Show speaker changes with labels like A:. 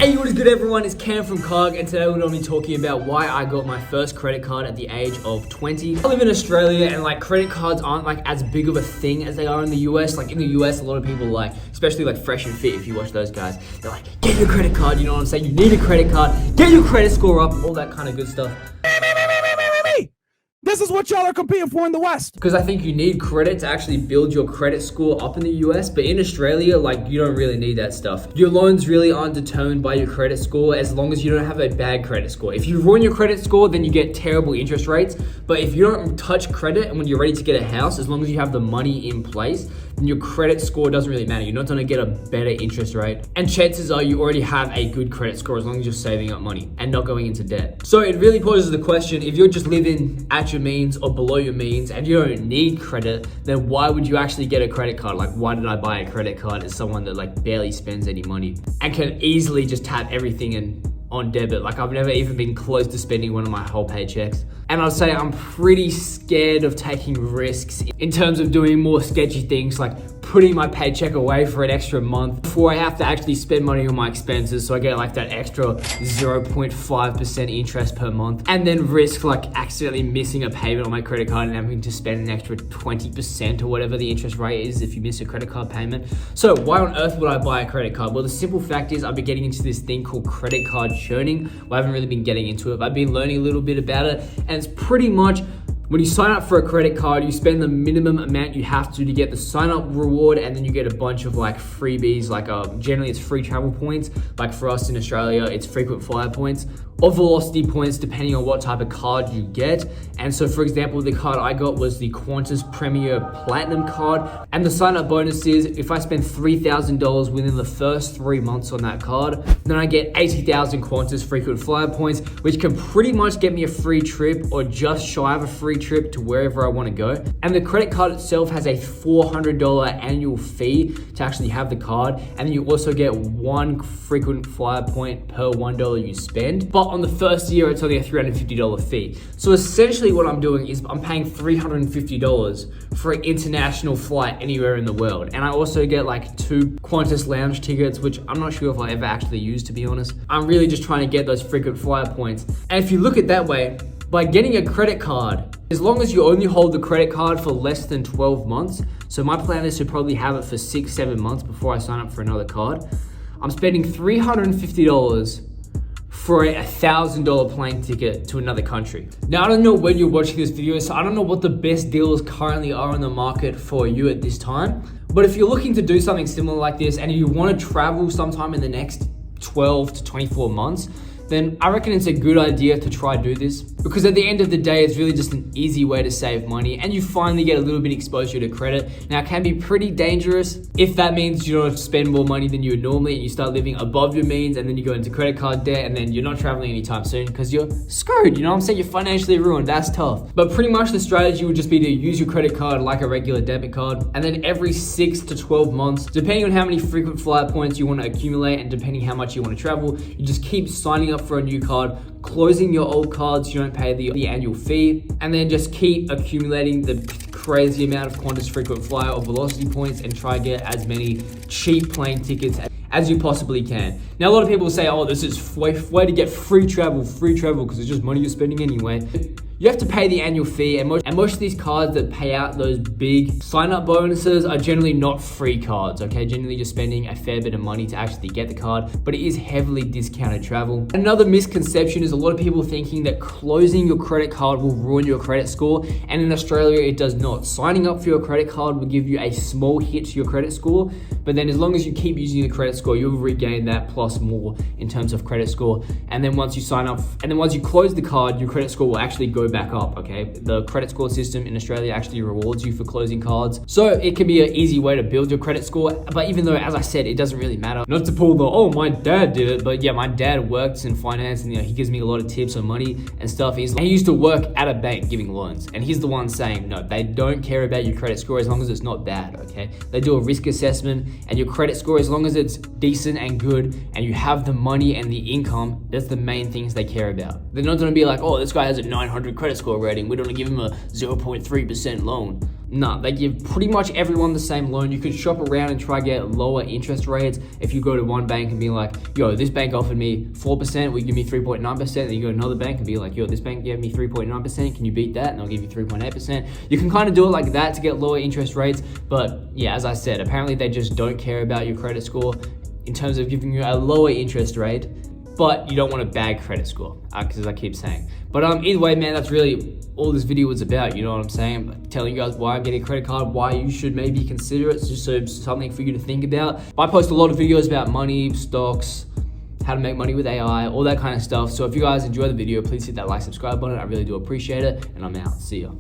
A: Hey, what is good everyone? It's Cam from Cog, and today we're going to be talking about why I got my first credit card at the age of 20. I live in Australia and credit cards aren't as big of a thing as they are in the US. In the US, a lot of people especially Fresh and Fit, if you watch those guys, they're like, get your credit card, you know what I'm saying? You need a credit card, get your credit score up, all that kind of good stuff.
B: This is what y'all are competing for in the West.
A: Because I think you need credit to actually build your credit score up in the US, but in Australia, you don't really need that stuff. Your loans really aren't determined by your credit score as long as you don't have a bad credit score. If you ruin your credit score, then you get terrible interest rates. But if you don't touch credit and when you're ready to get a house, as long as you have the money in place, then your credit score doesn't really matter. You're not gonna get a better interest rate. And chances are you already have a good credit score as long as you're saving up money and not going into debt. So it really poses the question, if you're just living at your means or below your means and you don't need credit, then why would you actually get a credit card? Why did I buy a credit card as someone that barely spends any money and can easily just tap everything in on debit? I've never even been close to spending one of my whole paychecks. And I'd say I'm pretty scared of taking risks in terms of doing more sketchy things like putting my paycheck away for an extra month before I have to actually spend money on my expenses. So I get that extra 0.5% interest per month and then risk accidentally missing a payment on my credit card and having to spend an extra 20% or whatever the interest rate is if you miss a credit card payment. So why on earth would I buy a credit card? Well, the simple fact is I've been getting into this thing called credit card churning. Well, I haven't really been getting into it, but I've been learning a little bit about it. And it's pretty much when you sign up for a credit card, you spend the minimum amount you have to get the sign up reward, and then you get a bunch of freebies. Generally it's free travel points. For us in Australia, it's frequent flyer points or velocity points depending on what type of card you get. And so for example, the card I got was the Qantas Premier Platinum card. And the sign up bonus is if I spend $3,000 within the first 3 months on that card, then I get 80,000 Qantas frequent flyer points, which can pretty much get me a free trip or just shy of a free trip to wherever I want to go. And the credit card itself has a $400 annual fee to actually have the card. And then you also get one frequent flyer point per $1 you spend. But on the first year, it's only a $350 fee. So essentially what I'm doing is I'm paying $350 for an international flight anywhere in the world. And I also get 2 Qantas lounge tickets, which I'm not sure if I ever actually use, to be honest. I'm really just trying to get those frequent flyer points. And if you look at that way, by getting a credit card, as long as you only hold the credit card for less than 12 months, so my plan is to probably have it for 6-7 months before I sign up for another card, I'm spending $350 for a $1,000 plane ticket to another country. Now, I don't know when you're watching this video, so I don't know what the best deals currently are on the market for you at this time. But if you're looking to do something similar like this and you want to travel sometime in the next 12 to 24 months, then I reckon it's a good idea to try do this, because at the end of the day, it's really just an easy way to save money and you finally get a little bit exposure to credit. Now, it can be pretty dangerous if that means you don't spend more money than you would normally and you start living above your means and then you go into credit card debt and then you're not traveling anytime soon because you're screwed, you know what I'm saying? You're financially ruined, that's tough. But pretty much the strategy would just be to use your credit card like a regular debit card, and then every 6 to 12 months, depending on how many frequent flyer points you want to accumulate and depending how much you want to travel, you just keep signing up for a new card, closing your old cards, you don't pay the annual fee, and then just keep accumulating the crazy amount of Qantas frequent flyer or velocity points and try to get as many cheap plane tickets as you possibly can. Now, a lot of people say, oh, this is way to get free travel, because it's just money you're spending anyway. You have to pay the annual fee, and most of these cards that pay out those big sign-up bonuses are generally not free cards, okay? Generally, you're spending a fair bit of money to actually get the card, but it is heavily discounted travel. Another misconception is a lot of people thinking that closing your credit card will ruin your credit score, and in Australia, it does not. Signing up for your credit card will give you a small hit to your credit score, but then as long as you keep using the credit score, you'll regain that plus more in terms of credit score. And then once you sign up, and then once you close the card, your credit score will actually go back up, okay? The credit score system in Australia actually rewards you for closing cards. So it can be an easy way to build your credit score. But even though, as I said, it doesn't really matter. Not to pull the, oh, my dad did it, but yeah, my dad works in finance and he gives me a lot of tips on money and stuff. He used to work at a bank giving loans. And he's the one saying, no, they don't care about your credit score as long as it's not bad, okay? They do a risk assessment and your credit score, as long as it's decent and good and you have the money and the income, that's the main things they care about. They're not gonna be like, oh, this guy has a 900 credit score rating, we're gonna give him a 0.3% loan. Nah, they give pretty much everyone the same loan. You could shop around and try get lower interest rates. If you go to one bank and be like, yo, this bank offered me 4%, will you give me 3.9%? Then you go to another bank and be like, yo, this bank gave me 3.9%, can you beat that? And they'll give you 3.8%. You can kind of do it like that to get lower interest rates. But yeah, as I said, apparently they just don't care about your credit score in terms of giving you a lower interest rate, but you don't want a bad credit score, because as I keep saying. But either way, man, that's really all this video was about, you know what I'm saying? I'm telling you guys why I'm getting a credit card, why you should maybe consider it, just so it's something for you to think about. I post a lot of videos about money, stocks, how to make money with AI, all that kind of stuff. So if you guys enjoy the video, please hit that like, subscribe button. I really do appreciate it, and I'm out. See ya.